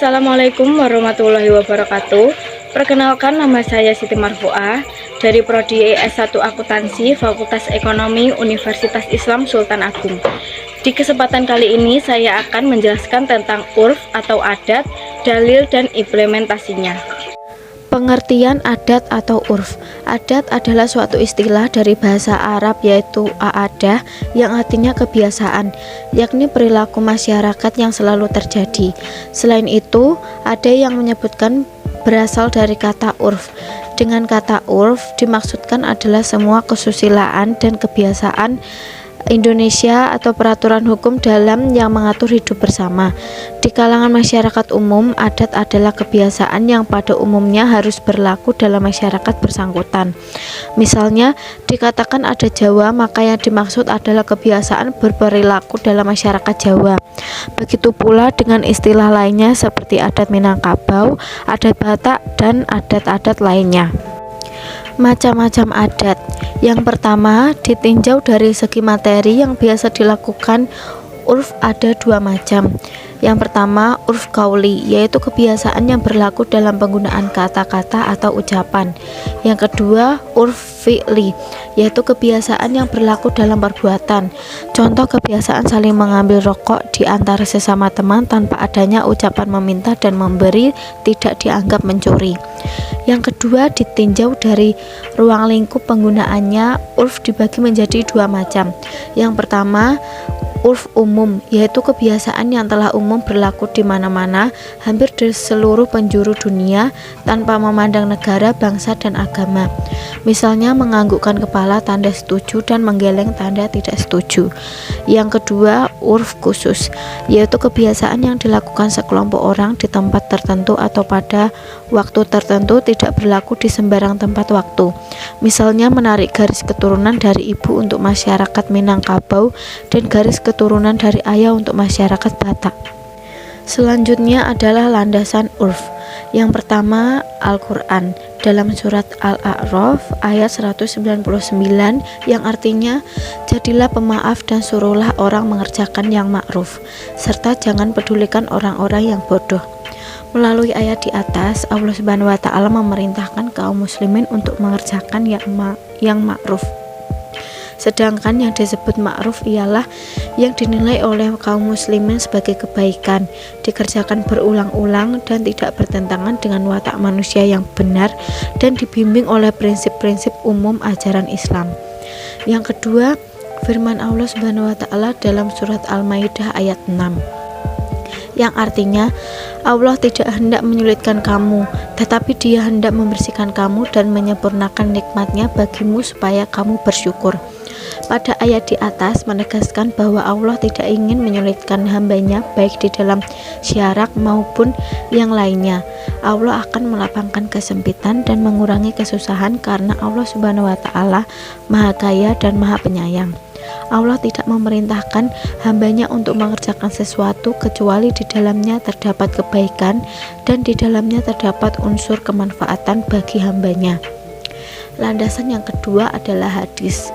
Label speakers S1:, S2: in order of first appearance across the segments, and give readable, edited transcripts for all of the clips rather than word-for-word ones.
S1: Assalamualaikum warahmatullahi wabarakatuh. Perkenalkan, nama saya Siti Marfuah dari Prodi S1 Akuntansi Fakultas Ekonomi Universitas Islam Sultan Agung. Di kesempatan kali ini saya akan menjelaskan tentang urf atau adat, dalil dan implementasinya. Pengertian adat atau urf. Adat adalah suatu istilah dari bahasa Arab yaitu aadah yang artinya kebiasaan, yakni perilaku masyarakat yang selalu terjadi. Selain itu, ada yang menyebutkan berasal dari kata urf. Dengan kata urf dimaksudkan adalah semua kesusilaan dan kebiasaan Indonesia atau peraturan hukum dalam yang mengatur hidup bersama. Di kalangan masyarakat umum, adat adalah kebiasaan yang pada umumnya harus berlaku dalam masyarakat bersangkutan. Misalnya, dikatakan adat Jawa, maka yang dimaksud adalah kebiasaan berperilaku dalam masyarakat Jawa. Begitu pula dengan istilah lainnya seperti adat Minangkabau, adat Batak, dan adat-adat lainnya. Macam-macam adat. Yang pertama, ditinjau dari segi materi yang biasa dilakukan urf ada dua macam. Yang pertama, urf kauli, yaitu kebiasaan yang berlaku dalam penggunaan kata-kata atau ucapan. Yang kedua, urf fi'li, yaitu kebiasaan yang berlaku dalam perbuatan. Contoh kebiasaan saling mengambil rokok di antara sesama teman tanpa adanya ucapan meminta dan memberi tidak dianggap mencuri. Yang kedua, ditinjau dari ruang lingkup penggunaannya. Urf dibagi menjadi dua macam. Yang pertama, urf umum, yaitu kebiasaan yang telah umum berlaku di mana-mana, hampir di seluruh penjuru dunia tanpa memandang negara, bangsa, dan agama. Misalnya menganggukkan kepala tanda setuju dan menggeleng tanda tidak setuju. Yang kedua, urf khusus, yaitu kebiasaan yang dilakukan sekelompok orang di tempat tertentu atau pada waktu tertentu, tidak berlaku di sembarang tempat waktu. Misalnya menarik garis keturunan dari ibu untuk masyarakat Minangkabau dan garis keturunan dari ayah untuk masyarakat Batak. Selanjutnya adalah landasan urf. Yang pertama, Al-Quran dalam surat Al-A'raf ayat 199 yang artinya, jadilah pemaaf dan suruhlah orang mengerjakan yang ma'ruf, serta jangan pedulikan orang-orang yang bodoh. Melalui ayat di atas, Allah Subhanahu wa Ta'ala memerintahkan kaum muslimin untuk mengerjakan yang ma'ruf. Sedangkan yang disebut ma'ruf ialah yang dinilai oleh kaum muslimin sebagai kebaikan, dikerjakan berulang-ulang dan tidak bertentangan dengan watak manusia yang benar dan dibimbing oleh prinsip-prinsip umum ajaran Islam. Yang kedua, firman Allah Subhanahu wa Ta'ala dalam surat Al-Maidah ayat 6. Yang artinya, Allah tidak hendak menyulitkan kamu, tetapi Dia hendak membersihkan kamu dan menyempurnakan nikmat-Nya bagimu supaya kamu bersyukur. Pada ayat di atas menegaskan bahwa Allah tidak ingin menyulitkan hamba-Nya baik di dalam syarak maupun yang lainnya. Allah akan melapangkan kesempitan dan mengurangi kesusahan karena Allah Subhanahu wa Ta'ala Maha Kaya dan Maha Penyayang. Allah tidak memerintahkan hamba-Nya untuk mengerjakan sesuatu kecuali di dalamnya terdapat kebaikan dan di dalamnya terdapat unsur kemanfaatan bagi hamba-Nya. Landasan yang kedua adalah hadis.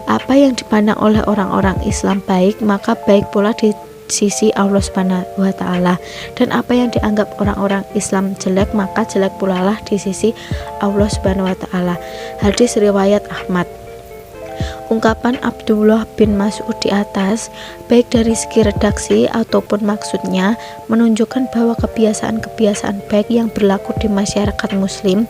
S1: Apa yang dipandang oleh orang-orang Islam baik, maka baik pula di sisi Allah Subhanahu wa Ta'ala, dan apa yang dianggap orang-orang Islam jelek, maka jelek pula lah di sisi Allah Subhanahu wa Ta'ala. Hadis riwayat Ahmad. Ungkapan Abdullah bin Mas'ud di atas, baik dari segi redaksi ataupun maksudnya, menunjukkan bahwa kebiasaan-kebiasaan baik yang berlaku di masyarakat muslim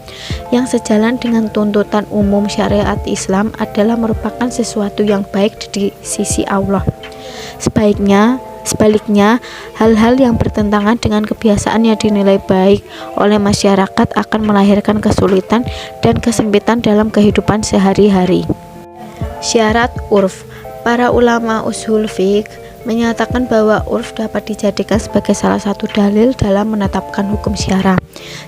S1: yang sejalan dengan tuntutan umum syariat Islam adalah merupakan sesuatu yang baik di sisi Allah. Sebaliknya, hal-hal yang bertentangan dengan kebiasaan yang dinilai baik oleh masyarakat akan melahirkan kesulitan dan kesempitan dalam kehidupan sehari-hari. Syarat urf. Para ulama ushul fiqh menyatakan bahwa urf dapat dijadikan sebagai salah satu dalil dalam menetapkan hukum syara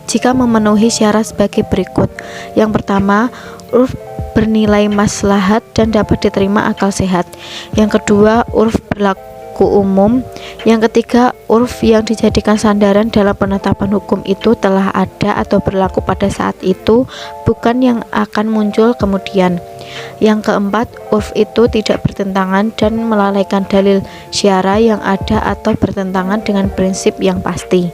S1: jika memenuhi syarat sebagai berikut. Yang pertama, urf bernilai maslahat dan dapat diterima akal sehat. Yang kedua, urf berlaku umum. Yang ketiga, urf yang dijadikan sandaran dalam penetapan hukum itu telah ada atau berlaku pada saat itu, bukan yang akan muncul kemudian. Yang keempat, urf itu tidak bertentangan dan melalaikan dalil syara yang ada atau bertentangan dengan prinsip yang pasti.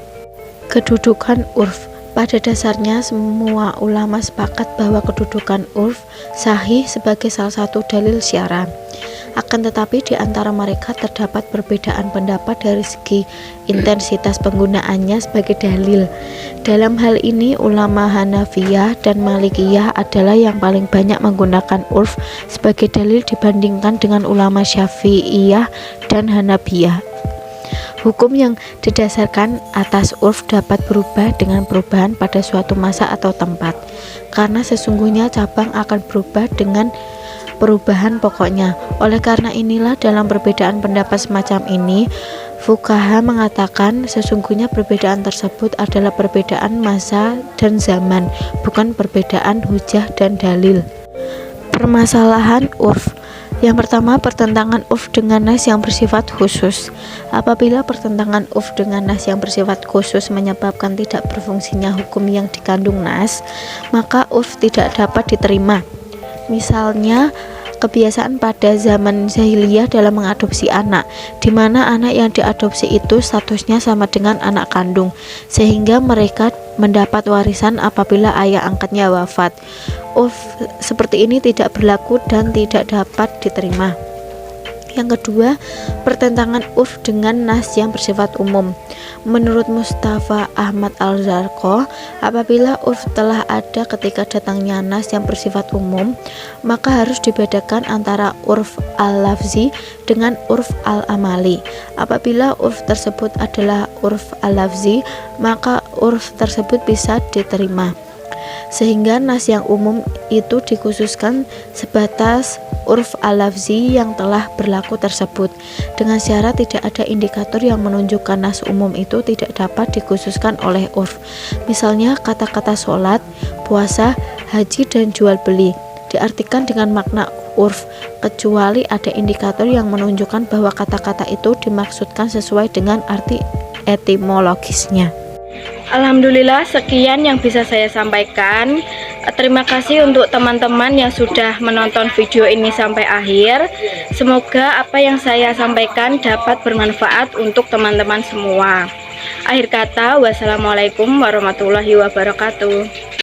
S2: Kedudukan urf. Pada dasarnya semua ulama sepakat bahwa kedudukan urf sahih sebagai salah satu dalil syara. Akan tetapi di antara mereka terdapat perbedaan pendapat dari segi intensitas penggunaannya sebagai dalil. Dalam hal ini ulama Hanafiyah dan Malikiyah adalah yang paling banyak menggunakan urf sebagai dalil dibandingkan dengan ulama Syafi'iyah dan Hanabiyah. Hukum yang didasarkan atas urf dapat berubah dengan perubahan pada suatu masa atau tempat, karena sesungguhnya cabang akan berubah dengan perubahan pokoknya. Oleh karena inilah dalam perbedaan pendapat semacam ini, fuqaha mengatakan sesungguhnya perbedaan tersebut adalah perbedaan masa dan zaman, bukan perbedaan hujah dan dalil. Permasalahan urf. Yang pertama, pertentangan urf dengan nas yang bersifat khusus. Apabila pertentangan urf dengan nas yang bersifat khusus menyebabkan tidak berfungsinya hukum yang dikandung nas, maka urf tidak dapat diterima. Misalnya, kebiasaan pada zaman jahiliyah dalam mengadopsi anak, di mana anak yang diadopsi itu statusnya sama dengan anak kandung, sehingga mereka mendapat warisan apabila ayah angkatnya wafat. Urf seperti ini tidak berlaku dan tidak dapat diterima. Yang kedua, pertentangan urf dengan nas yang bersifat umum. Menurut Mustafa Ahmad Al-Zarqo, apabila urf telah ada ketika datangnya nas yang bersifat umum, maka harus dibedakan antara urf al-lafzi dengan urf al-amali. Apabila urf tersebut adalah urf al-lafzi, maka urf tersebut bisa diterima, sehingga nas yang umum itu dikhususkan sebatas urf al-lafzi yang telah berlaku tersebut, dengan syarat tidak ada indikator yang menunjukkan nas umum itu tidak dapat dikhususkan oleh urf. Misalnya kata-kata sholat, puasa, haji, dan jual beli diartikan dengan makna urf, kecuali ada indikator yang menunjukkan bahwa kata-kata itu dimaksudkan sesuai dengan arti etimologisnya.
S1: Alhamdulillah, sekian yang bisa saya sampaikan. Terima kasih untuk teman-teman yang sudah menonton video ini sampai akhir. Semoga apa yang saya sampaikan dapat bermanfaat untuk teman-teman semua. Akhir kata, wassalamualaikum warahmatullahi wabarakatuh.